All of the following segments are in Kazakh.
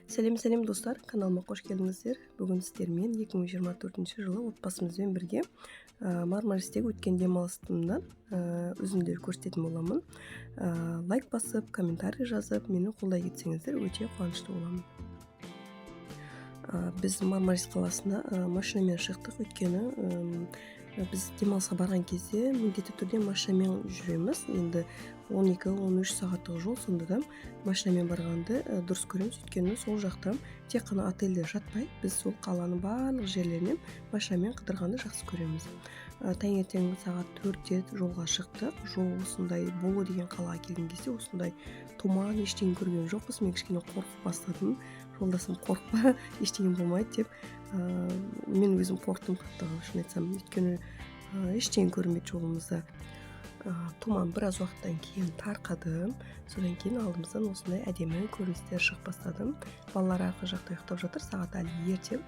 Сәлем достар, каналыма қош келдіңіздер. Бүгін сіздермен 2024 жылы отбасымызбен бірге Мармаристегі өткен демалыстымнан үзінділер көрсететін боламын. Лайк басып, комментарий жазып, мені қолдай кетсеңіздер, өте қуанышты боламын. Біз Мармарис қаласына машинамен шықтық, өйткені біз демалысқа барған кезде міндетті түрде машинамен жүреміз. Енді 12-13 сағаттық жол, сонда да машинамен барғанды дұрыс көреміз, өйткені сол жақта тек қана отельде жатпай, біз сол қаланың барлық жерлерінен машинамен қыдырғанды жақсы көреміз. Таңертең сағат 4-те жолға шықтық. Жол осындай, Болу деген қалаға келген кезде осындай тұман, ештеңе көрген жоқпыз. Мен кішкене қорқып бастадым. Жолдасым қорықпа, ештеңе болмайды деп. Мен өзім қорықтым қатты, шын айтсам, өйткені ештеңе көрінбейді жолымызда. Тұман біраз уақыттан кейін тарқады. Содан кейін алдымыздан осындай әдемі көріністер шығып бастады. Балалар арғы жақта ұйықтап жатыр, сағат әлі ерте.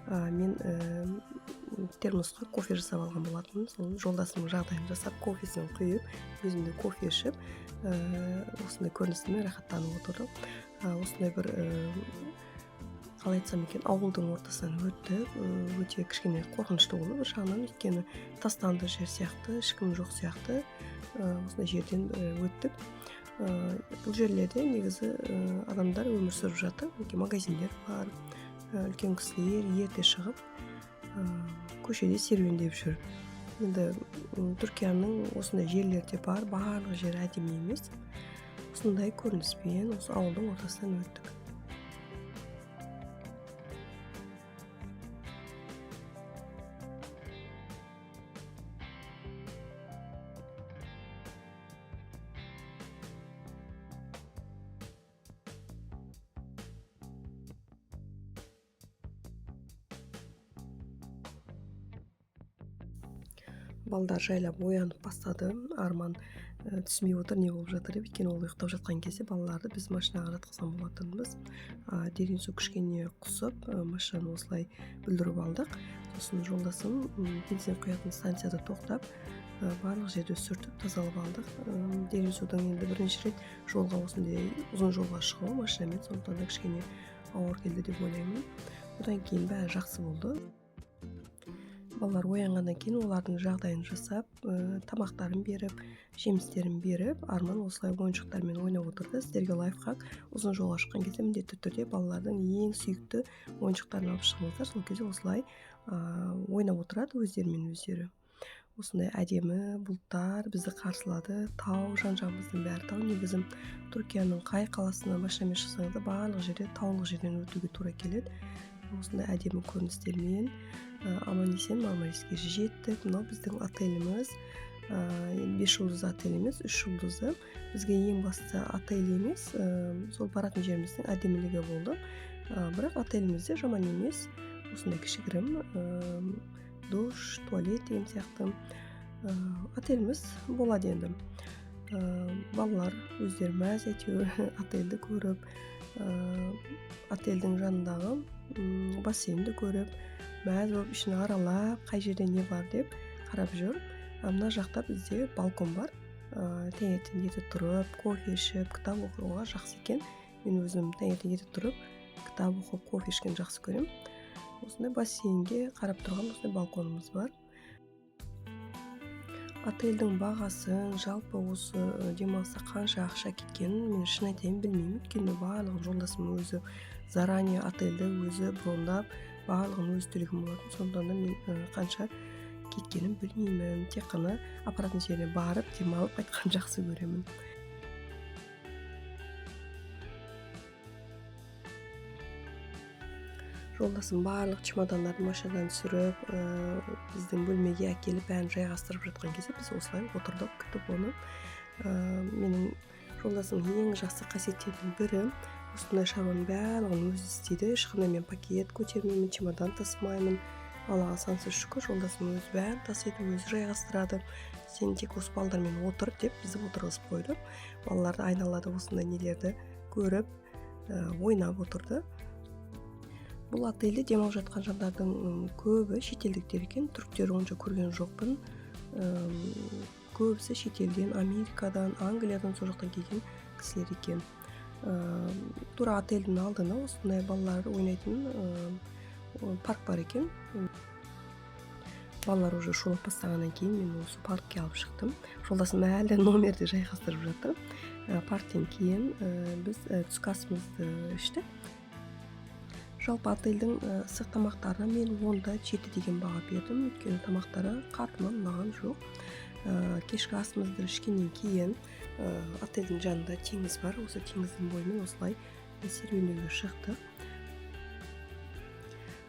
Мен термосқа кофе жасап алған болатынмын. Сол жолдасымның жағдайын жасап, кофесін құйып, өзімде кофе ішіп, осындай көрінісімен рахаттанып отырдым. Осындай бір қалай айтсам екен, ауылдың ортасынан өттік. Өте кішкене қорқынышты болды бір жағынан, өйткені тастанды жер сияқты, ешкім жоқ сияқты осындай жерден өттік. Бұл жерлерде негізі адамдар өмір сүріп жатыр, магазиндер бар, үлкен кісілер ерте шығып көшеде серуендеп жүр. Енді Түркияның осындай жерлерде бар, барлық жер әдемі емес. Осындай көрініспен осы ауылдың ортасынан өттік. Балдар жайлап оянып бастады. Арман түсінбей отыр, не болып жатыр деп, өйткені ол ұйықтап жатқан кезде балаларды біз машинаға жатқызған болатынбыз. Дереу сол кішкене құсып, машинаны осылай бүлдіріп алдық. Сосын жолдасым бензин құятын станцияда тоқтап, барлық жерді сүртіп тазалап алдық. Дереу судың енді бірінші рет жолға, осындай ұзын жолға шығу машинамен, сондықтан да кішкене ауыр келді деп ойлаймын. Одан кейін бәрі жақсы болды. Балалар оянғаннан кейін олардың жағдайын жасап, тамақтарын беріп, жемістерін беріп, Арман осылай ойыншықтармен ойнап отырды. Сіздерге лайфхак: ұзын жолға шыққан кезде міндетті түрде балалардың ең сүйікті ойыншықтарын алып шығыңыздар. Сол кезде осылай ойнап отырады өздерімен өздері. Осындай әдемі бұлттар бізді қарсылады. Тау, жан-жағымыздың бәрі тау. Негізі Түркияның қай қаласына машинамен шықсаңыз да барлық жерде таулық жерден өтуге тура келеді. Осындай әдемі көріністермен аман-есен Мармариске жеттік. Мынау біздің отеліміз. 5 жұлдызды отель емес, 3 жұлдызды. Бізге ең басты отель емес, сол баратын жеріміздің әдемілігі болды. Бірақ отеліміз де жаман емес. Осындай кішігірім душ, туалет деген сияқты отеліміз болады енді. Балалар өздері мәз әйтеуір отельді көріп, отельдің жанындағы бассейнді көріп, мәз болып, ішін аралап, қай жерде не бар деп қарап жүр. Мына жақта бізде балкон бар. Таңертең ерте тұрып, кофе ішіп, кітап оқуға жақсы екен. Мен өзім таңертең ерте тұрып, кітап оқып, кофе ішкен жақсы көрем. Осындай бассейнге қарап тұрған осындай балконымыз бар. Отельдің бағасын, жалпы осы демалыста қанша ақша кеткенін мен шын айтайын білмеймін. Өйткені барлығын жолдасым өзі заранее отельді өзі брондап, барлығын өзі төлеген болатын. Сондықтан да мен қанша кеткенін білмеймін. Тек қана апаратын жеріне барып, демалып қайтқан жақсы көремін. Жолдасым барлық чемодандарын машинадан түсіріп, біздің бөлмеге әкеліп, бәрін жайғастырып жатқан кезде біз осылай отырдық, күтіп оны. Менің жолдасым ең жақсы қасиеттердің бірі, осындай шаруаның барлығын өзі істейді. Ешқандай мен пакет көтермеймін, чемодан тасымаймын. Аллаға сансыз шүкір, жолдасым өзі бәрін тасиды, өзі жайғастырады. Сен тек осы балдармен отыр деп бізді отырғызып қойды. Балаларды айналада осындай нелерді көріп, ойнап отырды. Бұл отельде демалып жатқан жандардың көбі шетелдіктер екен. Түріктер онша көрген жоқпын. Көбісі шетелден, Америкадан, Англиядан, сол жақтан келген кісілер екен. Тура отельдин алдына осундай балалар ойнайтын парк бар экен. Балалар уже шулап бастагандан кийин мен осы паркке алып чыктым. Жолдашым әлі номерди жайгастырып жатыр. Парктен кийин биз түшкү асыбызды иштеп. Жалпы отельдин ысык тамактарына мен 10да 7 деген бага бердим. Өйткөнү тамактары картыман унаган жок. Кешки асыбызды ишкенден кийин отельдин жанында теңиз бар. Осы теңиздин боюнан осулай серуендөөгө чыктык.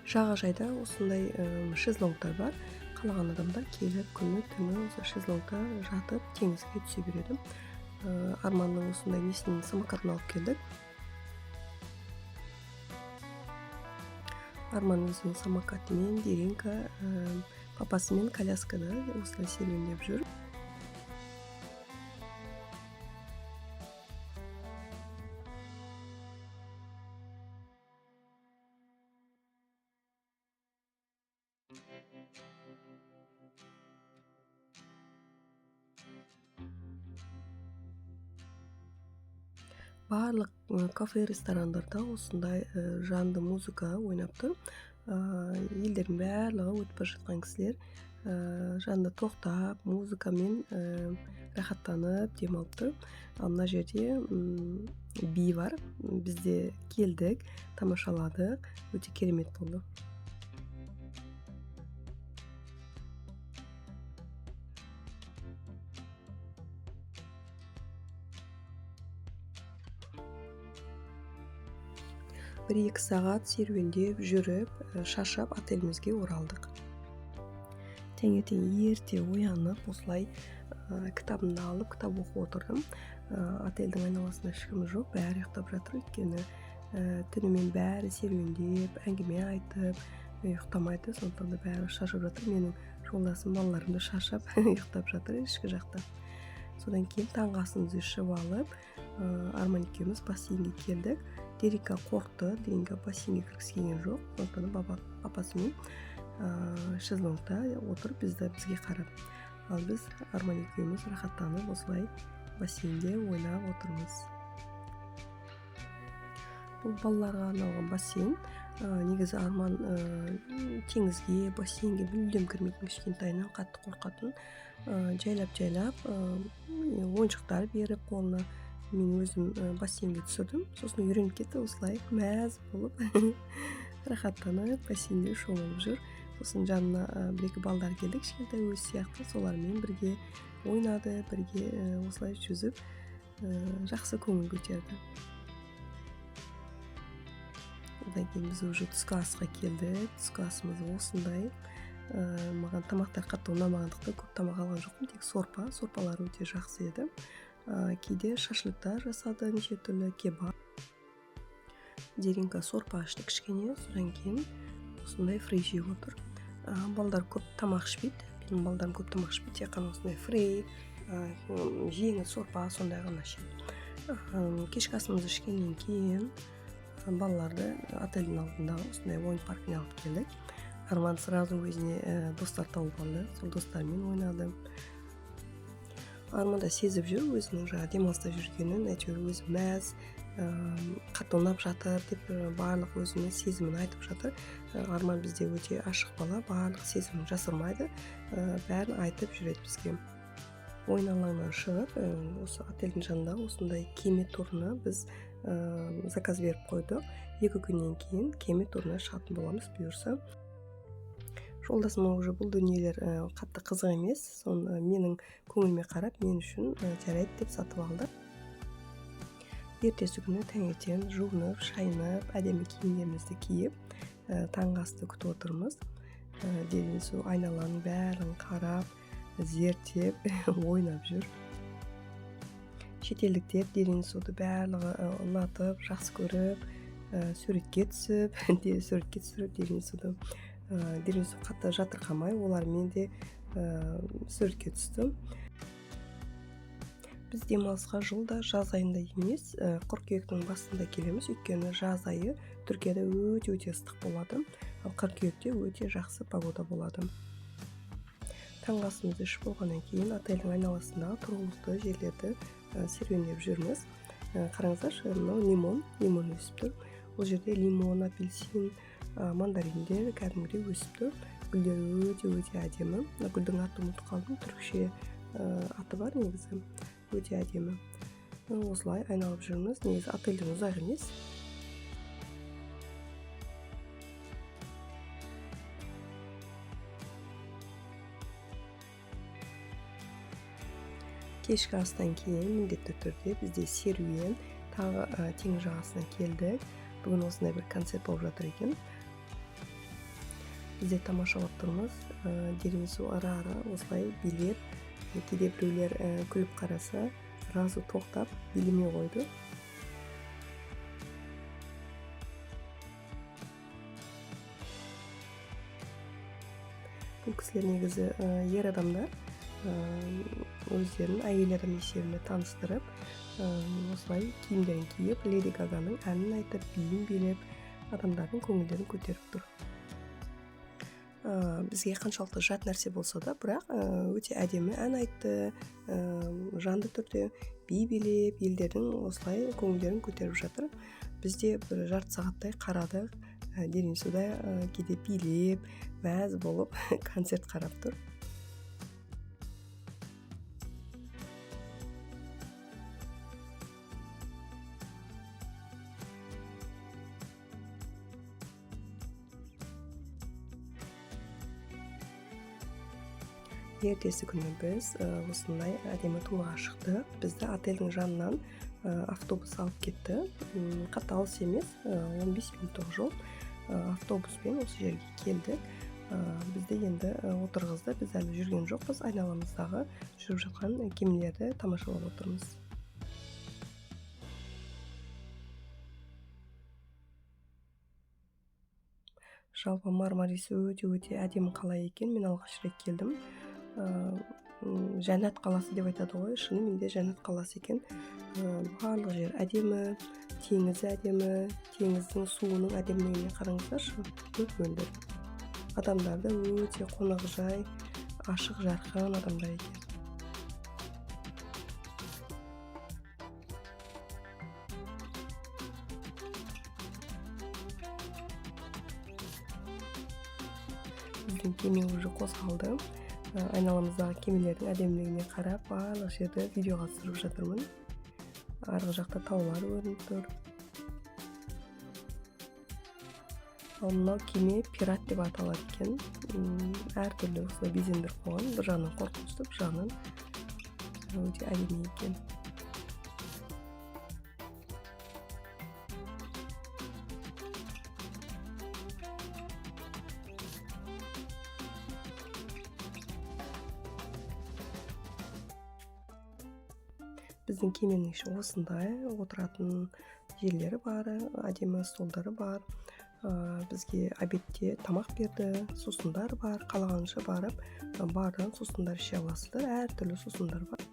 Жага жайда осундай шезлонгдор бар. Каалаган адамдар келип күнү түнү осы шезлонгда жатып теңизге түшө берет. Армандын осундай несинин самокатын алып келдик. Арман өзүнүн самокаты менен, Деринка папасы менен коляскада осулай серуендеп жүр. Барлык кафе, ресторандарда осундай жанды музыка ойнаптыр. Элдердин баардыгы өтүп бара жаткан кисилер жанында токтоп, музыка менен рахаттанып, дем алыптыр. Мына жерде би бар. Бизде келдик, тамашаладык. Өтө керемет болду. Bir 2 саат серуендеп жүрүп, шаршап отелибизге оралдык. Таңертең эрте уянып, осулай китабымды алып, китап окуп отурдум. Отелдин айналасында эч ким жок, баары уктап жатыр. Өйткөнү түнү менен баары серуендеп, әңгиме айтып, уктамайды. Сондуктан да баары шаршап жатыр. Менин жолдашым, балдарым да шаршап уктап жатыр ички жакта. Содан кийин таңкы асыбызды ишип алып, Арман экөөбүз бассейнге келдик. Деринка коркtu. Деринка бассейнге киргиси келген жок. Сондуктан папасы менен шезлонгда отуруп бизге карап. Ал биз Арман экөөбүз рахаттанып осулай бассейнде ойнап отурбуз. Бул балдарга арналган бассейн. Негизи Арман теңизге, бассейнге мүлдем кирмейтин, кичинтайынан катты коркатын. Жайлап оюнчуктар берип колуна мен өзүм бассейнге түшүрдүм. Сосын үйрөнүп кетти, осулай мәз болуп рахаттанып бассейнде шомулуп жүр. Сосын жанына 1-2 балдар келди, кичинтай өзү сыяктуу. Солар менен бирге ойнады, бирге осулай жүзүп, жакшы көңүл көтөрдү. Одан кийин биз уже түшкү аска келдик. Түшкү асыбыз осундай. Мага тамактар катты унамагандыктан көп тамак алган жокмун, тек сорпа. Сорпалар өтө жакшы эди. Кийде шашлыктар жасады, нече түрлүү кебаб. Деринка сорпа ачты кичкене, содан кийин осундай фрей жеп отур. Балдар көп тамак ичпейт. Менин балдарым көп тамак ичпейт, тек кана осундай фрей, жеңил сорпа сондай гана ичет. Кечки асыбызды ичкенден кийин балаларды отелдин алдындагы осундай оюн паркына алып келдик. Арман сразу өзүнө достор табып алды. Сол достор менен ойнады. Арман да сезип жүр өзүнүн дем алыста жүргөнүн, әйтеуір өзү мәз, катты унап жатыр деп баардык өзүнүн сезимин айтып жатыр. Арман бизде өтө ашык бала, баардык сезимин жасырмайды, баарын айтып жүрөт бизге. Оюн алаңынан чыгып, осы отелдин жанындагы осундай кеме туруна биз заказ берип койдук. 2 күндөн кийин кеме туруна чыгатын боламыз буюрса. Жолдасыма уже бул дүниелер катты кызык эмес. Сон менин көңүлүмө карап, мен үчүн жарайт деп сатып алды. Эртеси күнү таңертең жуунуп, шайынып, адеми кийимдерибизди кийип, таңкы асты күтүп отурмуз. Деринсу айналанын баарын карап, зерттеп, ойнап жүр. Чет элдиктер Деринсуду баардыгы унатып, жакшы көрүп, сүрөткө түсүрүп, Деринсу катты жатыркамай, олар менен де сүрөткө түстү. Биз дем алыска жылда жаз айында эмес, кыркүйөктүн башында келебиз. Өйткөнү жаз айы Түркияда өтө ыстык болот. Ал кыркүйөктө өтө жакшы погода болот. Таңкы асыбызды иш болгондон кийин отелдин айналасындагы тургулуктуу жерлерди серуендеп жүрмүз. Караңыздарчы, мынау лимон өсүп тур. Бул жерде лимон, апельсин, мандариндер кәдимгидей өсүп тур. Гүлдөрү өтө адемі. Гүлдүн атын унутуп калдым. Түркче аты бар негизи. Өтө адемі. Осылай айналып жүрмүз. Негизи отельден узак эмес. Кешки астан кийин міндетті түрде бизде серуен тагы теңиз жагасына келдик. Бүгүн осундай бир концерт болуп жатыр экен. Бизде тамашалап турмуз. Деревису ара-ара осылай билеп, кээде бирөөлөр күлүп караса, сразу токтоп билимей койду. Бул кисилер негизи ер адамдар. Өздерин айыл адам эсебинде тааныштырып, осылай кийимдерин кийип, Леди Гаганын әнин айтып, биин билеп, адамдардын көңүлдөрүн көтөрүп тур. Бизге канчалыктуу жат нерсе болсо да, бирок өтө адемі ән айтты, жанды түрдө бий билеп, элдердин осылай көңүлдөрүн көтөрүп жатыр. Бизде бир жарты сааттай карадык. Деревисуда кээде бийлеп, мәз болуп концерт карап тур. Эртеси күнү биз ушундай адемі тууга чыктык. Бизди отелдин жанынан автобус алып кетти. Катты алыс эмес, 15 мүнөттүк жол. Автобуспен осы жерге келдик. Бизди енді отургузду. Биз али жүргөн жокпуз. Айналамыздагы жүрүп жаткан кемелерди тамашалап отурмуз. Жалпы Мармарис өтө адемі кала экен. Мен алгач рет келдим. Жанат каласы деп айтады ғой. Шыны менде жанат каласы экен. Барлык жер адемі, теңизи адемі, теңиздин суунун адемилигине караңыздарчы. Көп мөлдөр. Адамдар да өтө конокжай, ашык жаркын адамдар экен. Биздин кеме уже козголду. Айналамыздагы кемелердин адемилигине карап, барлык жерде видеого түшүрүп жатырмын. Аркы жакта таулар көрүнүп тур. Ал мынау кеме пират деп аталат экен. Ар түрлүү осулай безендирип койгон. Бир жагынан коркунучтуу, бир жагынан өтө адемий экен. Биздин кеменин иши осындай, отуратын жерлери бар, адемі столдары бар. Бизге обедте тамак берди, сусундар бар, каалаганча барып, баардан сусундар иче аласыздар, ар түрлүү сусундар бар.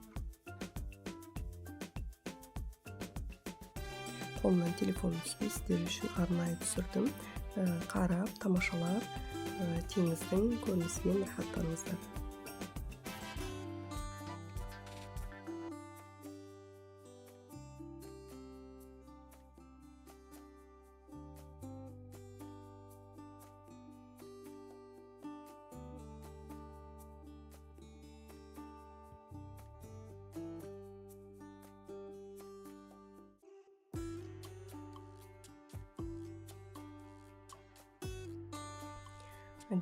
Колумдан телефон түспөй, сиздер үчүн арнайы түшүрдүм. Карап, тамашалап, теңиздин көрүнүшүнөн рахаттаныңыздар.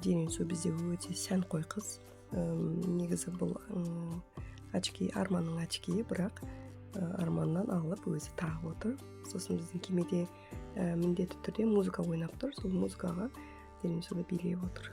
Деревису бизде өтө сәнкой кыз. Негизи бул очки, Армандын очки, бирок Армандан алып өзү тагып отур. Сосын биздин кемеде міндетті түрде музыка ойнап тур. Сол музыкага Деревисуда бийлеп отур.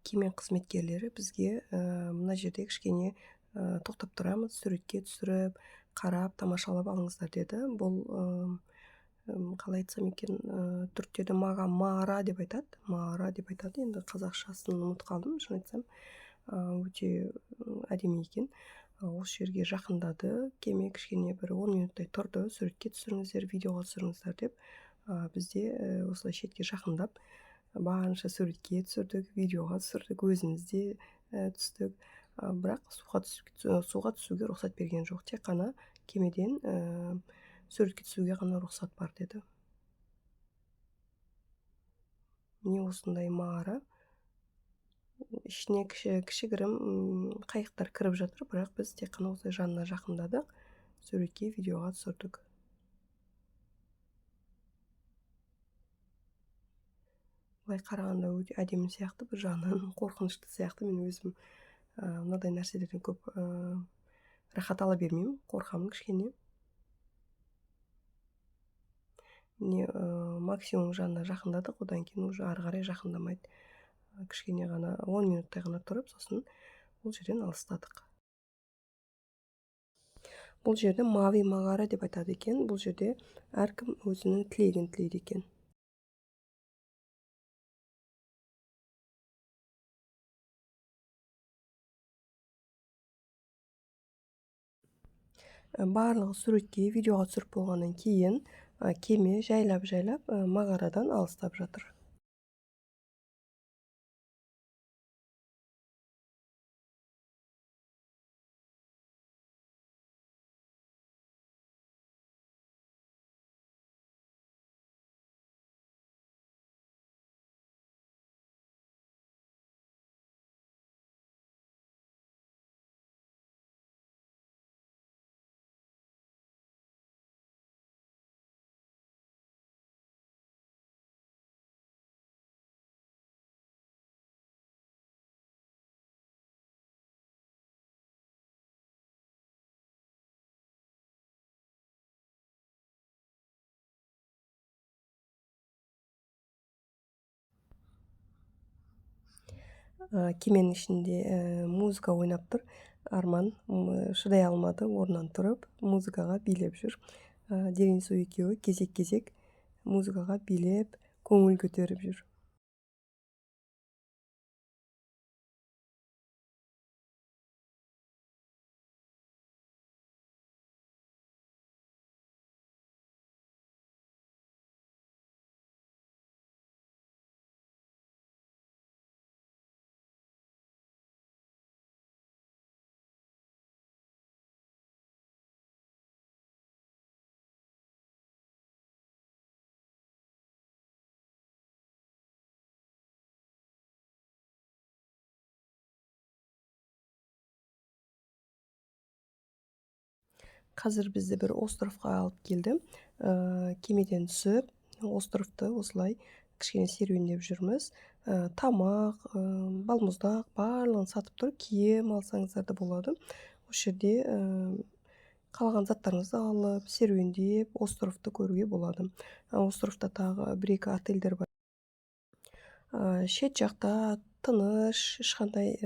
кеме қызметкерлері бізге мына жерде кішкене тоқтап тұрамыз, суретке түсіріп, қарап, тамашалап алыңыздар деді. Бұл қалай айтсам екен, түрктерде мағара деп айтады. Мағара деп айтады. Енді қазақшасын ұмытып қалдым, шын айтсам. Өте әдемі екен. Осы жерге жақындады, кеме кішкене бір 10 минуттай тұрды, суретке түсіріңіздер, видеоға түсіріңіздер деп. Бізде осылай шетке жақындап, барынша суретке түсірдік, видеоға түсірдік, өзіміз де түстік. Бірақ суға түсуге рұқсат берген жоқ. Тек қана кемеден суретке түсуге ғана рұқсат бар деді. Міне осындай мағара. Ішіне кішігірім қайықтар кіріп жатыр, бірақ біз тек қана осылай жанына жақындадық, суретке, видеоға түсірдік. Былай қарағанда өте әдемі сияқты, бір жағынан қорқынышты сияқты. Мен өзім мынадай нәрселерден көп рахат ала бермеймін, қорқамын кішкене. Міне максимум жанына жақындадық, одан кейін уже ары қарай жақындамайды. Кішкене ғана 10 минуттай ғана тұрып, сосын бұл жерден алыстадық. Бұл жерді мави мағара деп айтады екен. Бұл жерде әркім өзінің тілегін тілейді екен. Барлығы суретке, видеоға түсіріп болғаннан кейін кеме жайлап мағарадан алыстап жатыр. Кеменің ішінде музыка ойнап тұр. Арман шыдай алмады, орнынан тұрып, музыкаға билеп жүр. Деренсу екеуі кезек-кезек музыкаға билеп, көңіл көтеріп жүр. Қазір бізді бір островқа алып келді. Кемеден түсіп, островты осылай кішкене серуендеп жүрміз. Тамақ, балмұздақ барлығын сатып тұр. Киім алсаңыздар да болады. Осы жерде қалаған заттарыңызды алып, серуендеп, островты көруге болады. Островта тағы бір-екі отельдер бар. Шет жақта тыныш, ешқандай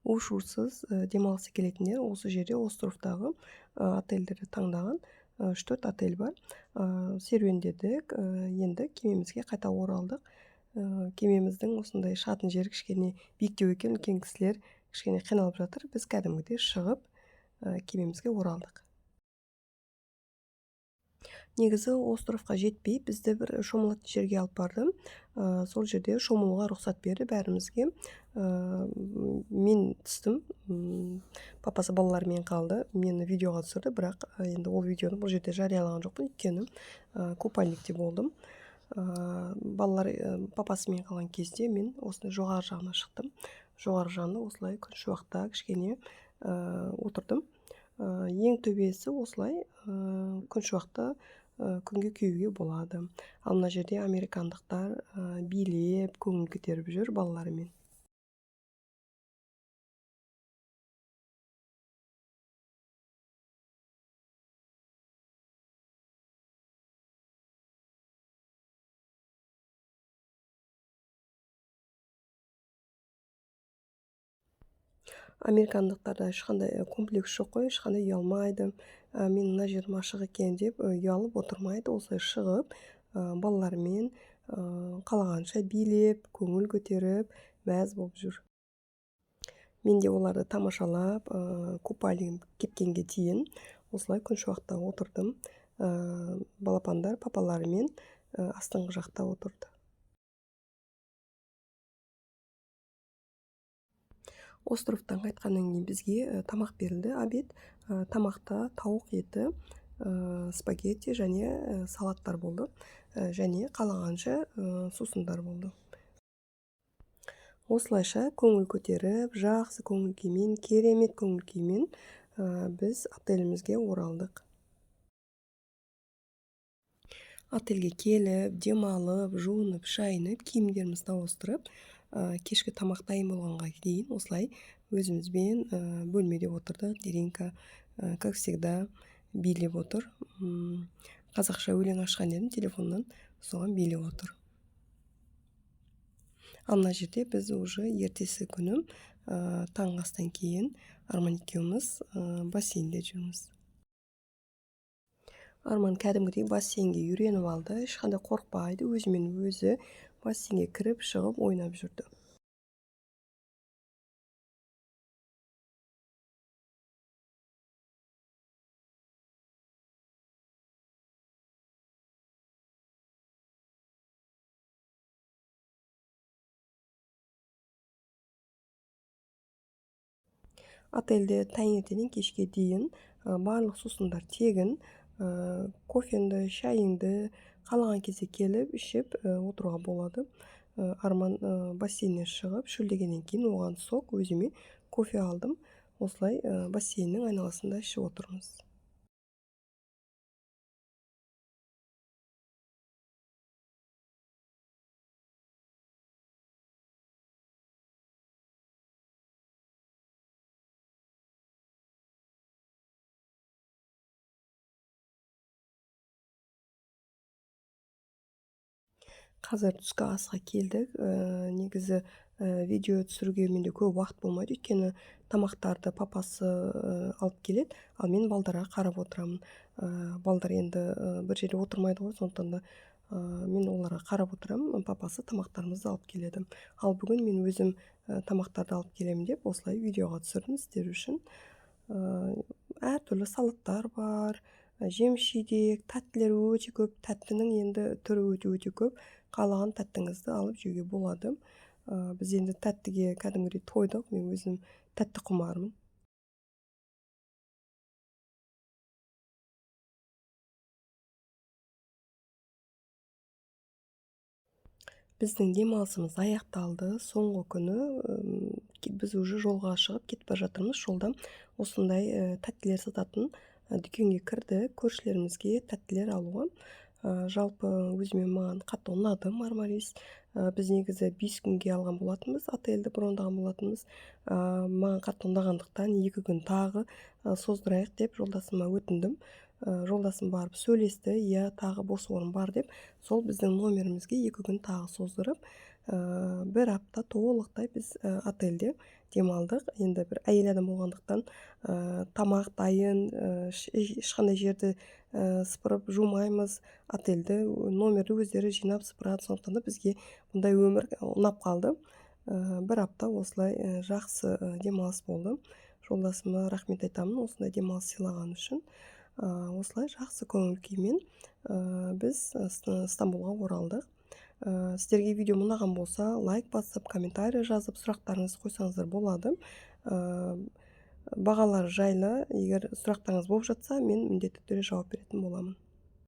у-шусыз демалғысы келетіндер осы жерде островтағы отельдерді таңдаған. 3-4 отель бар. Серуендедік, енді кемемізге қайта оралдық. Кемеміздің осындай шатын жері кішкене биіктеу екен, үлкен кісілер кішкене қиналып жатыр. Біз кәдімгідей шығып кемемізге оралдық. Негізі островқа жетпей, бізді бір шомылатын жерге алып барды. Сол жерде шомылуға рұқсат берді бәрімізге. Мен түстім, папасы балалармен қалды. Мені видеоға түсірді, бірақ енді ол видеоны бұл жерде жариялаған жоқпын, өйткені купальникте болдым. Балалар папасымен қалған кезде мен осылай жоғары жағына шықтым. Жоғары жағында осылай күн шуақта кішкене отырдым. Ең төбесі осылай күн шуақта күнге күйуге болады. Ал мына жерде американдықтар билеп, көңіл көтеріп жүр балаларымен. Американдықтарда ешқандай комплекс жоқ қой, ешқандай ұялмайды. Мен мына жерім ашық екен деп ұялып отырмайды. Осылай шығып, балалармен қалағанша билеп, көңіл көтеріп, мәз болып жүр. Мен де оларды тамашалап, купальник кепкенге дейін осылай күншуақта отырдым. Балапандар папаларымен астыңғы жақта отырды. Островтан қайтқаннан кейін бізге тамақ берілді, обед. Тамақта тауық еті, спагетти және салаттар болды. Және қалағанша сусындар болды. Осылайша көңіл көтеріп, жақсы көңіл күймен, керемет көңіл күймен біз отелімізге оралдық. Отельге келіп, демалып, жуынып, шайынып, киімдерімізді ауыстырып, кешкі тамақ дайын болғанға дейін осылай өзімізбен бөлмеде отырдық. Деринка, как всегда, билеп отыр. Қазақша өлең ашқан едім телефоннан, соған билеп отыр. Ал мына жерде біз уже ертесі күні таңғы астан кейін Арман екеуміз бассейнде жүрміз. Арман кәдімгідей бассейнге үйреніп алды, ешқандай қорықпайды, өзімен өзі бассейнге кіріп, шығып, ойнап жүрді. Отельде таңертеңнен кешке дейін барлық сусындар тегін, кофеңді, шайыңды қалаған кезде келіп, ішіп отыруға болады. Арман бассейннен шығып, шөлдегеннен кейін оған сок, өзіме кофе алдым. Осылай бассейннің айналасында ішіп отырмыз. Қазір түскі асқа келдік. Негізі видео түсіруге менде көп уақыт болмайды, өйткені тамақтарды папасы алып келеді, ал мен балдарға қарап отырамын. Балдар енді бір жерде отырмайды ғой, сондықтан да мен оларға қарап отырамын, папасы тамақтарымызды алып келеді. Ал бүгін мен өзім тамақтарды алып келемін деп, осылай видеоға түсірдім сіздер үшін. Әртүрлі салаттар бар, жеміс-жидек, тәттілер өте көп. Тәттінің енді түрі өте көп. Қалаған тәттіңізді алып жеуге болады. Біз енді тәттіге кәдімгідей тойдық. Мен өзім тәтті құмармын. Біздің демалысымыз аяқталды. Соңғы күні біз уже жолға шығып кетіп бара жатырмыз. Жолда осындай тәттілер сататын дүкенге кірді, көршілерімізге тәттілер алуға. Жалпы өзіме маған қатты ұнады Мармарис. Біз негізі 5 күнге алған болатынбыз, отельді брондаған болатынбыз. Маған қатты ұнағандықтан 2 күн тағы создырайық деп жолдасыма өтіндім. Жолдасым барып сөйлесті, иә, тағы бос орын бар деп. Сол біздің номерімізге 2 күн тағы создырып, бір апта толықтай біз отельде демалдық. Енді бір әйел адам болғандықтан тамақ дайын, ешқандай жерді сыпырып жумаймыз. Отельді, номерді өздері жинап сыпырады. Сондықтан да бізге бұндай өмір ұнап қалды. Бір апта осылай жақсы демалыс болды. Жолдасыма рахмет айтамын осындай демалыс сыйлаған үшін. Осылай жақсы көңіл күймен біз Стамбулға оралдық. Сіздерге видео ұнаған болса, лайк басып, комментарий жазып, сұрақтарыңызды қойсаңыздар болады. Бағалар жайлы егер сұрақтарыңыз болып жатса, мен міндетті түрде жауап беретін боламын.